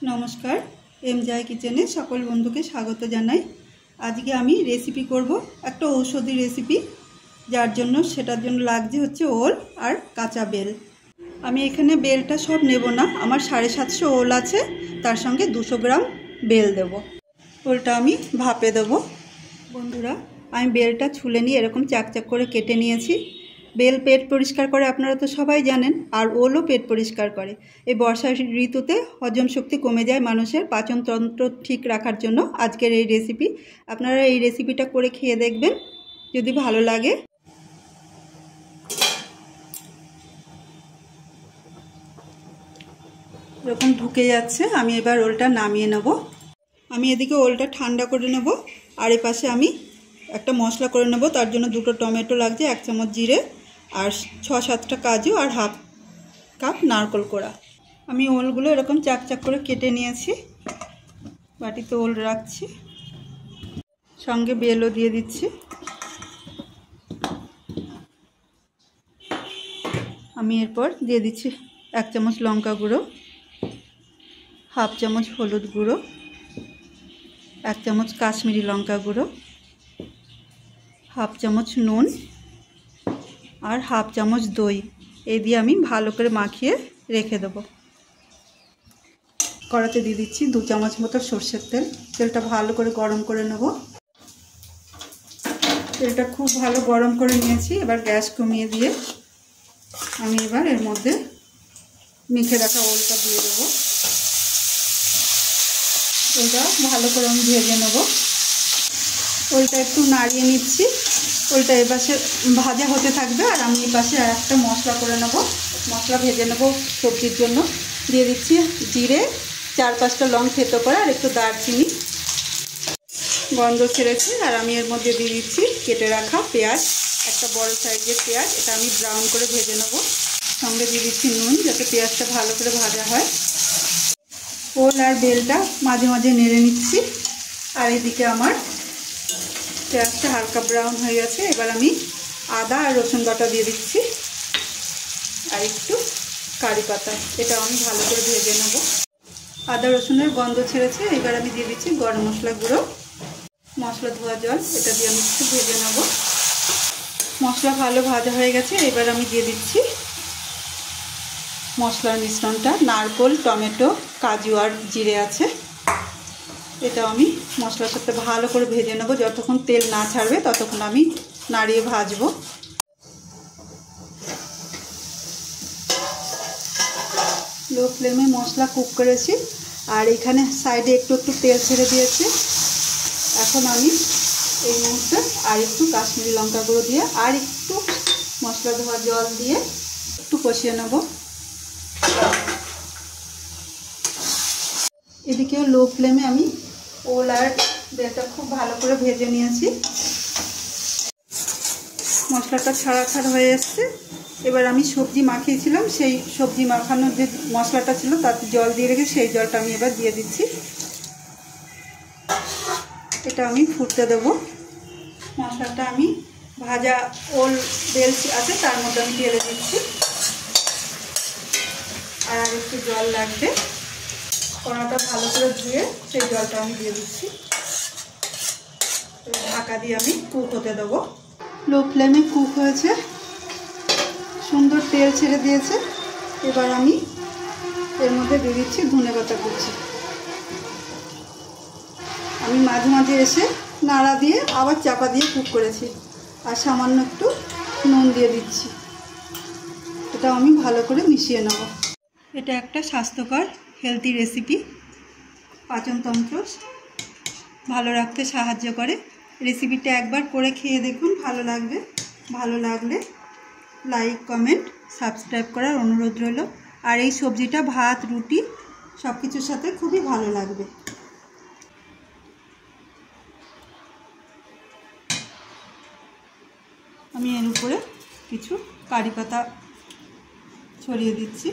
नमस्कार एम जय किचेने सकल बंधुके स्वागत जानाई। आज के आमी रेसिपि करब एक औषधि रेसिपि जार जन्य सेटार जन्य लागछे होच्छे ओल और काँचा बेल। आमी एखाने बेलटा सब नेब ना, आमार 750 ओल आछे, तार संगे 200 ग्राम बेल देब। ओलटा आमी भापे देब। बंधुरा आमी बेलटा छुले निये एरकम चाकचाक करे केटे नियेछि। बेल पेट परिष्कार करे आपनारा तो सबाई जानेन, और ओलो पेट परिष्कार करे। এই বর্ষা ঋতুতে হজম শক্তি কমে যায় মানুষের, পাচন তন্ত্র ঠিক রাখার জন্য আজকের এই রেসিপি। আপনারা এই রেসিপিটা করে খেয়ে দেখবেন, যদি ভালো লাগে। এরকম ঢুকে যাচ্ছে, আমি এবার ওলটা নামিয়ে নেব। আমি এদিকে ওলটা ঠান্ডা করে নেব, আর এই পাশে আমি একটা মশলা করে নেব। তার জন্য দুটো টমেটো লাগছে, 1 চামচ জিরে और 6-7টা काजू और हाफ कप नारकल कोड़ा। আমি ওলগুলো এরকম চাকচাক করে কেটে নিয়েছি, বাটিতে ওল রাখছি, সঙ্গে বেলও দিয়ে দিচ্ছি। আমি এরপর দিয়ে দিচ্ছি 1 চামচ লঙ্কা গুঁড়ো, हाफ চামচ হলুদ গুঁড়ো, 1 চামচ কাশ্মীরি লঙ্কা গুঁড়ো, हाफ চামচ নুন और हाफ चामच दई। ये दिए आमी भालो करे माखिए रेखे देब। कड़ाते दिए दिच्छी 2 चामच मतो सर्षेर तेल। तेलटा भालो करे गरम करे नेब। तेलटा खूब भालो गरम करे निয়েছি। एबार गैस कमिয়ে दिए आमी एबार एर मধ্যে मेखे राखा ओलटा दिए देब। ओलटा भालो करे आमी भेजे नेब। ओलटा एकटु नाड़िয়ে নিচ্ছি। ওলটা এই পাশে ভাজা হতে থাকবে, আর আমি এই পাশে আরেকটা মশলা করে নেব। মশলা ভেজে নেব সবজির জন্য। দিয়ে দিচ্ছি জিরে, 4-5টা লং থেতো করা, আর একটু দারচিনি। গন্ধ ছেড়েছে, আর আমি এর মধ্যে দিয়ে দিচ্ছি কেটে রাখা পেঁয়াজ, একটা বড় সাইজের পেঁয়াজ। এটা আমি ব্রাউন করে ভেজে নেব। সঙ্গে দিয়ে দিচ্ছি নুন, যাতে পেঁয়াজটা ভালো করে ভাজা হয়। ওল আর বেলটা মাঝে মাঝে নেড়ে নিচ্ছি। আর এদিকে আমার পেঁয়াজটা হালকা ব্রাউন হয়ে গেছে। এবার আমি আদা আর রসুন বাটা দিয়ে দিচ্ছি, আর একটু কারি পাতা। এটা আমি ভালো করে ভেজে নেব। আদা রসুনের গন্ধ ছেড়েছে, এবার আমি দিয়ে দিচ্ছি গরম মশলা গুঁড়ো, মশলা ধোয়া জল। এটা দিয়ে আমি একটু ভেজে নেব। মশলা ভালো ভাজা হয়ে গেছে। এবার আমি দিয়ে দিচ্ছি মশলার মিশ্রণটা। নারকেল, টমেটো, কাজু আর জিরে আছে। এটা আমি মশলার সাথে ভালো করে ভেজে নেব। যতক্ষণ তেল না ছাড়বে ততক্ষণ আমি নাড়িয়ে ভাজবো। লো ফ্লেমে মশলা কুক করেছি, আর এখানে সাইডে একটু একটু তেল ছেড়ে দিয়েছে। এখন আমি এই মুহূর্তে আর একটু কাশ্মীরি লঙ্কা গুঁড়ো দিয়ে আর একটু মশলা ধোয়া জল দিয়ে একটু কষিয়ে নেব। এদিকেও লো ফ্লেমে আমি ওল আর বেলটা খুব ভালো করে ভেজে নিয়েছি। মশলাটা ছাড়া ছাড়া হয়ে এসছে। এবার আমি সবজি মাখিয়েছিলাম, সেই সবজি মাখানোর যে মশলাটা ছিল তাতে জল দিয়ে রেখে সেই জলটা আমি এবার দিয়ে দিচ্ছি। এটা আমি ফুটতে দেব। মশলাটা আমি ভাজা ওল বেল আছে তার মধ্যে আমি ঢেলে দিচ্ছি, আর একটু জল লাগবে। কড়াটা ভালো করে ধুয়ে সেই জলটা আমি দিয়ে দিচ্ছি। ঢাকা দিয়ে আমি কুক হতে দেবো। লো ফ্লেমে কুক হয়েছে, সুন্দর তেল ছেড়ে দিয়েছে। এবার আমি এর মধ্যে দিয়ে দিচ্ছি ধনেপাতা কুচি। আমি মাঝে মাঝে এসে নাড়া দিয়ে আবার চাপা দিয়ে কুক করেছি, আর সামান্য একটু নুন দিয়ে দিচ্ছি। এটা আমি ভালো করে মিশিয়ে নেব। এটা একটা স্বাস্থ্যকর হেলদি রেসিপি, পাচনতন্ত্র ভালো রাখতে সাহায্য করে। রেসিপিটা একবার করে খেয়ে দেখুন, ভালো লাগবে। ভালো লাগলে লাইক, কমেন্ট, সাবস্ক্রাইব করার অনুরোধ রইল। আর এই সবজিটা ভাত, রুটি সব কিছুর সাথে খুবই ভালো লাগবে। আমি এর উপরে কিছু কারি পাতা ছড়িয়ে দিচ্ছি।